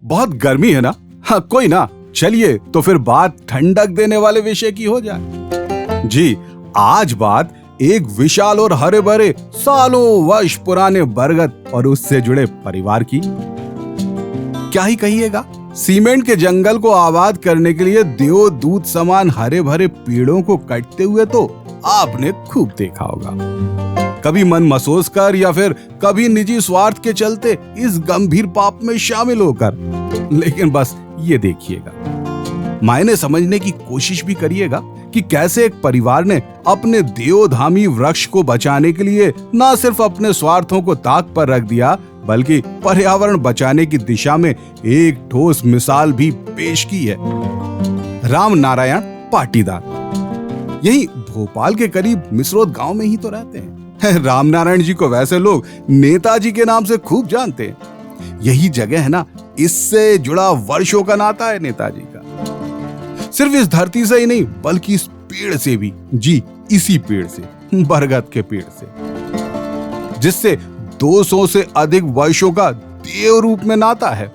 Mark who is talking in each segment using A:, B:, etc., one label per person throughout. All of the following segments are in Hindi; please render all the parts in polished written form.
A: बहुत गर्मी है ना। हाँ कोई ना, चलिए तो फिर बात ठंडक देने वाले विषय की हो जाए। जी, आज बात एक विशाल और हरे भरे सालों वर्ष पुराने बरगद और उससे जुड़े परिवार की। क्या ही कहिएगा, सीमेंट के जंगल को आबाद करने के लिए देवदूत समान हरे भरे पेड़ों को काटते हुए तो आपने खूब देखा होगा। कभी मन मसोस कर या फिर कभी निजी स्वार्थ के चलते इस गंभीर पाप में शामिल होकर। लेकिन बस ये देखिएगा, मायने समझने की कोशिश भी करिएगा कि कैसे एक परिवार ने अपने देवधामी वृक्ष को बचाने के लिए न सिर्फ अपने स्वार्थों को ताक पर रख दिया, बल्कि पर्यावरण बचाने की दिशा में एक ठोस मिसाल भी पेश की है। राम नारायण पाटीदार यही भोपाल के करीब मिसरोद गांव में ही तो रहते हैं। राम नारायण जी को वैसे लोग नेताजी के नाम से खूब जानते हैं। यही जगह है ना, इससे जुड़ा वर्षों का नाता है नेताजी का। सिर्फ इस धरती से ही नहीं, बल्कि इस पेड़ से भी। जी, इसी पेड़ से, बरगद के पेड़ से, जिससे 200 से अधिक वर्षों का देव रूप में नाता है।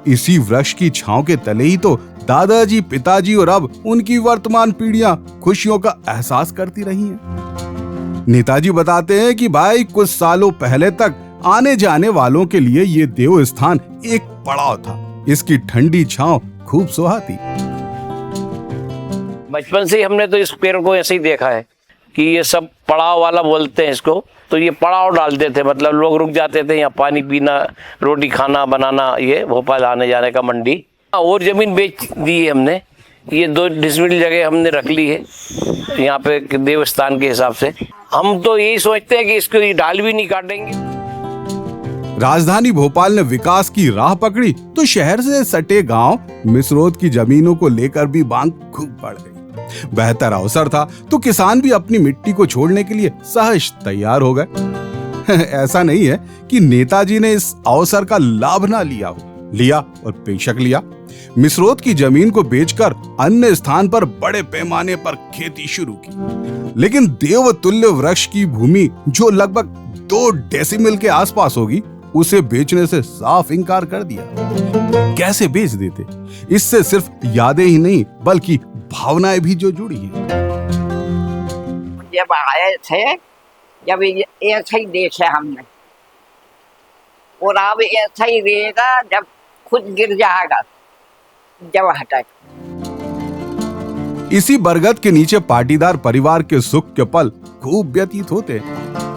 A: इसी वृक्ष की छांव के तले ही तो दादाजी, पिताजी और अब उनकी वर्तमान पीढ़ियां खुशियों का एहसास करती रही हैं। नेताजी बताते हैं कि भाई कुछ सालों पहले तक आने जाने वालों के लिए ये देव स्थान एक पड़ाव था। इसकी ठंडी छांव खूब सुहाती।
B: बचपन से ही हमने तो इस पेड़ को ऐसे ही देखा है कि ये सब पड़ाव वाला बोलते हैं इसको, तो ये पड़ाव डालते थे, मतलब लोग रुक जाते थे यहाँ पानी पीना, रोटी खाना बनाना, ये भोपाल आने जाने का मंडी। और जमीन बेच दी है हमने, ये 2 डिसमिल जगह हमने रख ली है यहाँ पे देवस्थान के हिसाब से। हम तो यही सोचते हैं कि इसको ये डाल भी नहीं काटेंगे।
A: राजधानी भोपाल ने विकास की राह पकड़ी तो शहर से सटे गांव मिसरोद की जमीनों को लेकर भी मांग खूब बढ़ गई। बेहतर अवसर था तो किसान भी अपनी मिट्टी को छोड़ने के लिए सहज तैयार हो गए। ऐसा नहीं है कि नेताजी ने इस अवसर का लाभ ना लिया हो, लिया और बेशक लिया। मिसरोद की जमीन को बेचकर अन्य स्थान पर बड़े पैमाने पर खेती शुरू की। लेकिन देवतुल्य वृक्ष की भूमि जो लगभग 2 डेसिमल के आसपास होगी, उसे बेचने से साफ इनकार कर दिया। कैसे बेच देते? इससे सिर्फ यादें ही नहीं, बल्कि भावनाएं भी जो जुड़ी हैं।
C: जब आए थे, जब ऐसा ही देखा हमने, और अब ऐसा ही रहेगा जब खुद गिर जाएगा, जब हटा।
A: इसी बरगद के नीचे पाटीदार परिवार के सुख के पल खूब व्यतीत होते हैं।